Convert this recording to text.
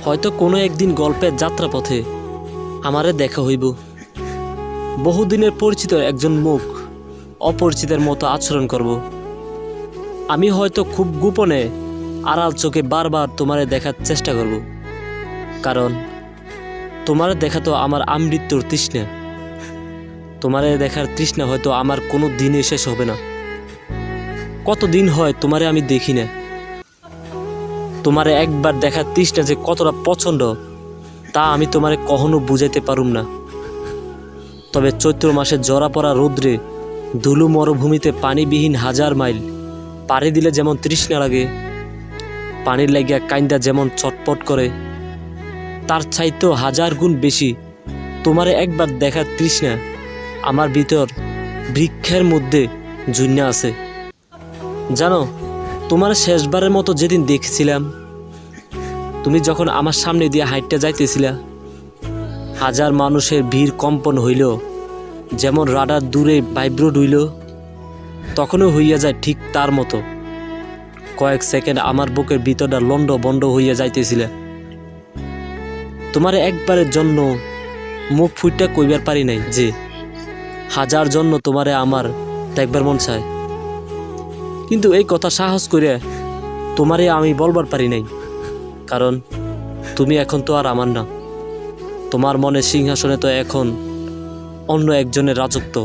হয়তো কোনো একদিন গল্পের যাত্রাপথে আমারে দেখা হইব। বহুদিনের পরিচিত একজন মুখ অপরিচিতের মতো আচরণ করব। আমি হয়তো খুব গোপনে আড়াল চোখে বারবার তোমারে দেখার চেষ্টা করব, কারণ তোমারে দেখা তো আমার আমৃত্যুর তৃষ্ণা। তোমারে দেখার তৃষ্ণা হয়তো আমার কোনো দিনে শেষ হবে না। কতদিন হয় তোমারে আমি দেখি না। তোমারে একবার দেখার তৃষ্ণা যে কতটা প্রচণ্ড তা আমি তোমারে কখনো বুঝাইতে পারুম না। তবে চৈত্র মাসে জরা পড়া রৌদ্রে ধুলু মরুভূমিতে পানিবিহীন হাজার মাইল পাড়ি দিলে যেমন তৃষ্ণা লাগে, পানির লাগিয়া কাইন্দা যেমন চটপট করে, তার চাইতেও হাজার গুণ বেশি তোমারে একবার দেখার তৃষ্ণা আমার ভিতর বৃক্ষের মধ্যে জুন্যা আছে। জানো, তোমার শেষবারের মতো যেদিন দেখছিলাম, তুমি যখন আমার সামনে দিয়ে হাইটটা যাইতেছিলা, হাজার মানুষের ভিড় কম্পন হইল, যেমন রাডার দূরে ভাইব্রেট হইল, তখনও হইয়া যায় ঠিক তার মতো। কয়েক সেকেন্ড আমার বুকের ভিতরটা লন্ড বন্ড হইয়া যাইতেছিল। তোমার একবারের জন্য মুখ ফুটটা কইবার পারি নাই যে হাজার জন্য তোমারে আমার দেখবার মন চায়, কিন্তু এই কথা সাহস করে তোমারে আমি বলবার পারি নাই, কারণ তুমি এখন তো আর আমার না। তোমার মনের সিংহাসনে তো এখন অন্য একজনের রাজত্ব।